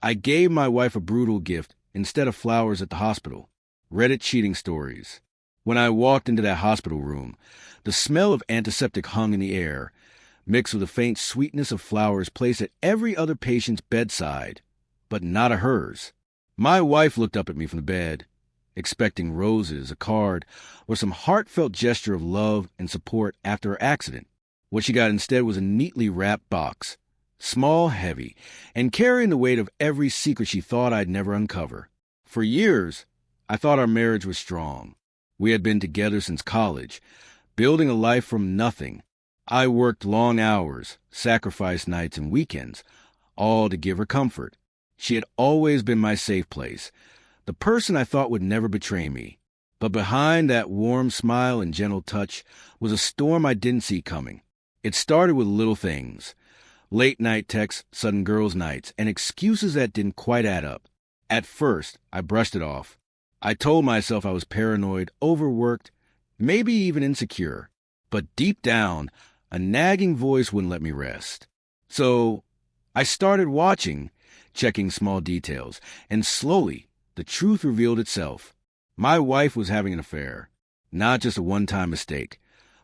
I gave my wife a brutal gift instead of flowers at the hospital. Reddit cheating stories. When I walked into that hospital room, the smell of antiseptic hung in the air, mixed with the faint sweetness of flowers placed at every other patient's bedside, but not at hers. My wife looked up at me from the bed, expecting roses, a card, or some heartfelt gesture of love and support after her accident. What she got instead was a neatly wrapped box, small, heavy, and carrying the weight of every secret she thought I'd never uncover. For years, I thought our marriage was strong. We had been together since college, building a life from nothing. I worked long hours, sacrificed nights and weekends, all to give her comfort. She had always been my safe place, the person I thought would never betray me. But behind that warm smile and gentle touch was a storm I didn't see coming. It started with little things. Late-night texts, sudden girls' nights, and excuses that didn't quite add up. At first, I brushed it off. I told myself I was paranoid, overworked, maybe even insecure. But deep down, a nagging voice wouldn't let me rest. So I started watching, checking small details, and slowly, the truth revealed itself. My wife was having an affair. Not just a one-time mistake,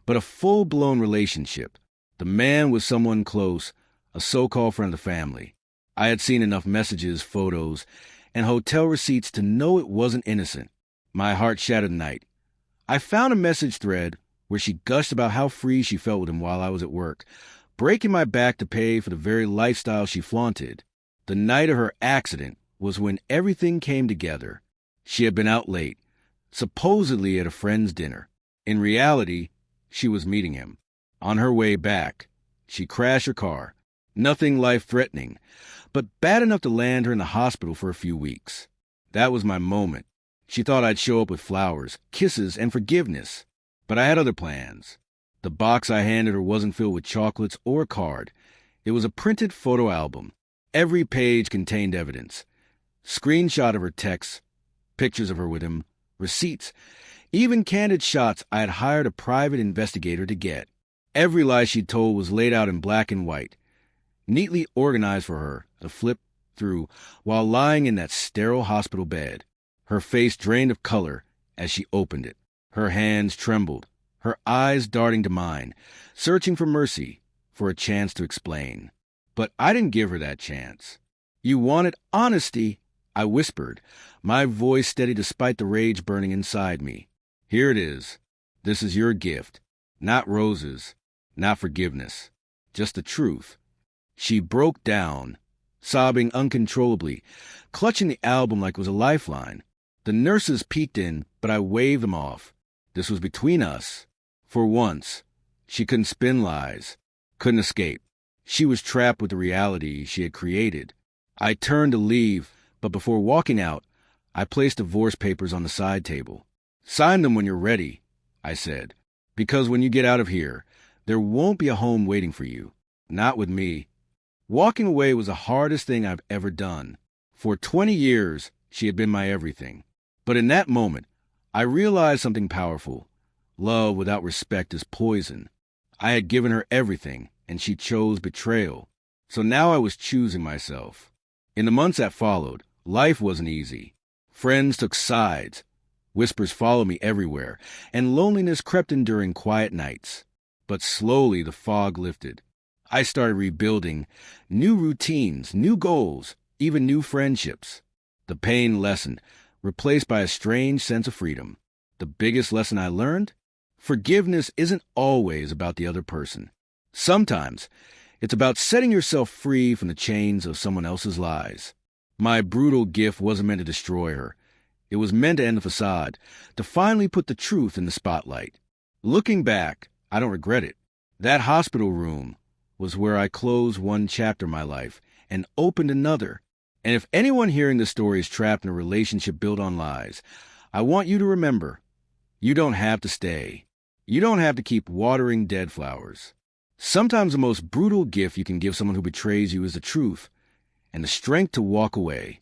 but a full-blown relationship. The man was someone close, a so-called friend of the family. I had seen enough messages, photos, and hotel receipts to know it wasn't innocent. My heart shattered at night. I found a message thread where she gushed about how free she felt with him while I was at work, breaking my back to pay for the very lifestyle she flaunted. The night of her accident was when everything came together. She had been out late, supposedly at a friend's dinner. In reality, she was meeting him. On her way back, she crashed her car. Nothing life-threatening, but bad enough to land her in the hospital for a few weeks. That was my moment. She thought I'd show up with flowers, kisses, and forgiveness. But I had other plans. The box I handed her wasn't filled with chocolates or a card. It was a printed photo album. Every page contained evidence. Screenshot of her texts, pictures of her with him, receipts, even candid shots I had hired a private investigator to get. Every lie she'd told was laid out in black and white, neatly organized for her to flip through while lying in that sterile hospital bed. Her face drained of color as she opened it. Her hands trembled, her eyes darting to mine, searching for mercy, for a chance to explain. But I didn't give her that chance. "You wanted honesty," I whispered, my voice steady despite the rage burning inside me. "Here it is. This is your gift. Not roses, not forgiveness, just the truth." She broke down, sobbing uncontrollably, clutching the album like it was a lifeline. The nurses peeked in, but I waved them off. This was between us. For once, she couldn't spin lies, couldn't escape. She was trapped with the reality she had created. I turned to leave, but before walking out, I placed divorce papers on the side table. "Sign them when you're ready," I said, "because when you get out of here, there won't be a home waiting for you. Not with me." Walking away was the hardest thing I've ever done. For 20 years, she had been my everything. But in that moment, I realized something powerful. Love without respect is poison. I had given her everything, and she chose betrayal. So now I was choosing myself. In the months that followed, life wasn't easy. Friends took sides. Whispers followed me everywhere, and loneliness crept in during quiet nights. But slowly the fog lifted. I started rebuilding, new routines, new goals, even new friendships. The pain lessened, replaced by a strange sense of freedom. The biggest lesson I learned? Forgiveness isn't always about the other person. Sometimes, it's about setting yourself free from the chains of someone else's lies. My brutal gift wasn't meant to destroy her. It was meant to end the facade, to finally put the truth in the spotlight. Looking back, I don't regret it. That hospital room was where I closed one chapter of my life and opened another. And if anyone hearing this story is trapped in a relationship built on lies, I want you to remember, you don't have to stay. You don't have to keep watering dead flowers. Sometimes the most brutal gift you can give someone who betrays you is the truth and the strength to walk away.